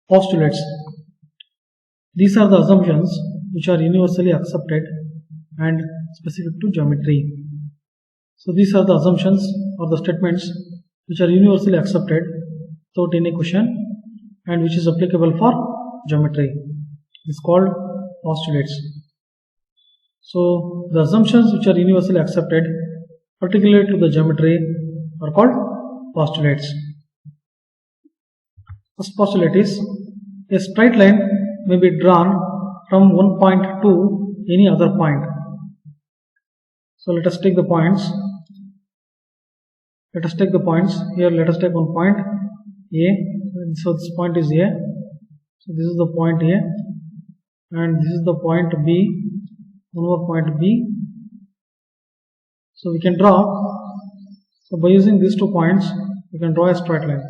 Postulates. These are the assumptions which are universally accepted and specific to geometry. So these are the assumptions or the statements which are universally accepted without any question and which is applicable for geometry. It is called postulates. So the assumptions which are universally accepted particularly to the geometry are called postulates. First postulate is a straight line may be drawn from one point to any other point. So let us take the points. Here let us take one point A. So this point is A. So this is the point A, and this is the point B. One more point B. So we can draw. So by using these 2 points, we can draw a straight line.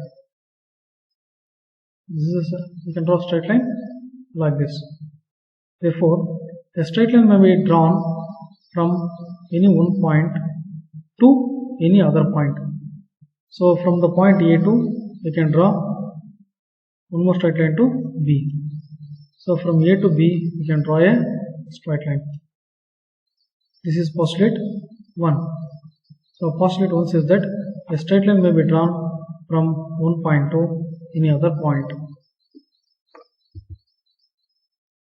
We can draw a straight line like this. Therefore, a straight line may be drawn from any one point to any other point. So from the point A to, we can draw one more straight line to B. So from A to B, we can draw a straight line. This is postulate 1. So postulate 1 says that a straight line may be drawn from one point to any other point.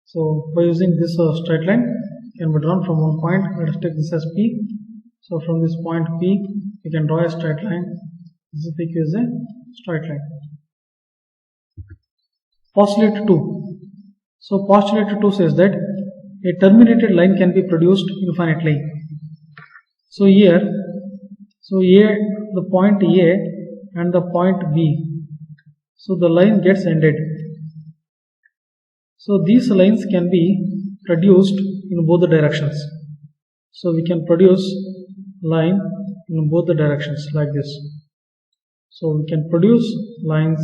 So by using this straight line can be drawn from one point. Let us take this as P. So from this point P, we can draw a straight line. This PQ is a straight line. Postulate 2. So postulate 2 says that a terminated line can be produced infinitely. So here, the point A and the point B. So the line gets ended. So these lines can be produced in both the directions. So we can produce line in both the directions like this. So we can produce lines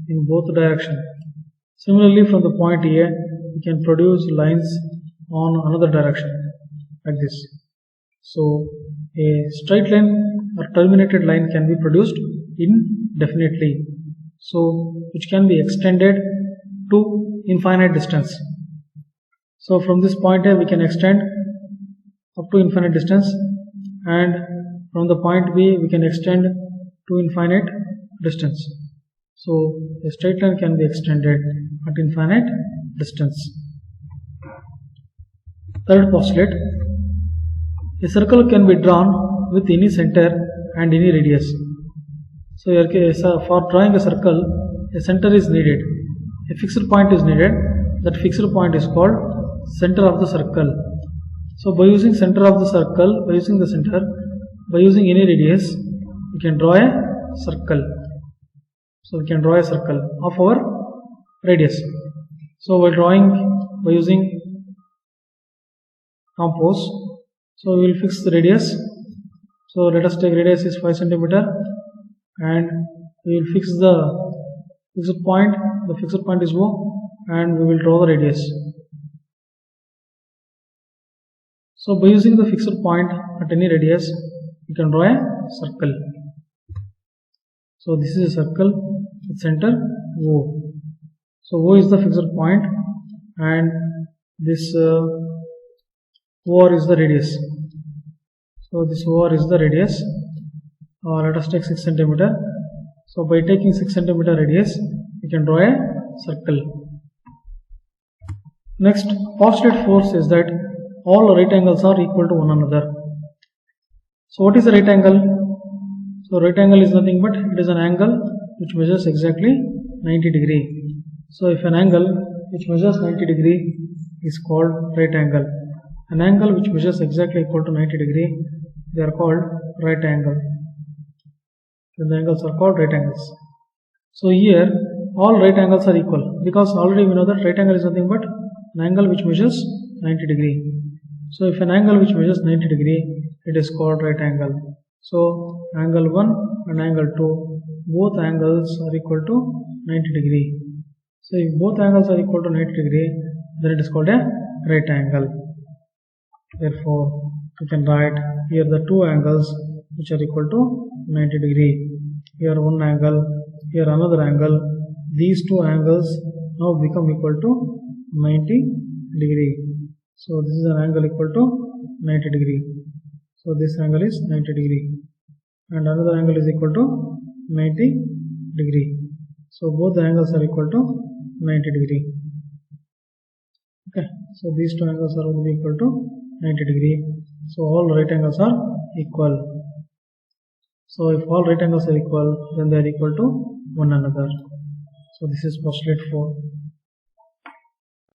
in both directions. Similarly, from the point A, we can produce lines on another direction like this. So a straight line or terminated line can be produced indefinitely. So which can be extended to infinite distance. So from this point A, we can extend up to infinite distance, and from the point B, we can extend to infinite distance. So a straight line can be extended at infinite distance. Third postulate, a circle can be drawn with any center and any radius. So here, for drawing a circle, a center is needed. A fixed point is needed. That fixed point is called center of the circle. So by using center of the circle, by using any radius, we can draw a circle. So we can draw a circle of our radius. So by using compose, so we will fix the radius. So let us take radius is 5 cm, and we will fix the fixed point. The fixed point is O, and we will draw the radius. So by using the fixed point at any radius, we can draw a circle. So this is a circle with center O. So O is the fixed point, and this OR is the radius. So this OR is the radius. Let us take 6 cm. So by taking 6 cm radius, we can draw a circle. Next, postulate 4 says that all right angles are equal to one another. So what is a right angle? So right angle is nothing but it is an angle which measures exactly 90 degree. So if an angle which measures 90 degree is called right angle. An angle which measures exactly equal to 90 degree, they are called right angle. The angles are called right angles. So here all right angles are equal, because already we know that right angle is nothing but an angle which measures 90 degree. So if an angle which measures 90 degree, it is called right angle. So angle 1 and angle 2, both angles are equal to 90 degree. So if both angles are equal to 90 degree, then it is called a right angle. Therefore, you can write here the two angles which are equal to 90 degree. Here one angle, here another angle. These two angles now become equal to 90 degree. So this is an angle equal to 90 degree. So this angle is 90 degree and another angle is equal to 90 degree. So both the angles are equal to 90 degree. Okay, so these two angles are will be equal to 90 degree. So all right angles are equal. So if all right angles are equal, then they are equal to one another. So this is postulate 4.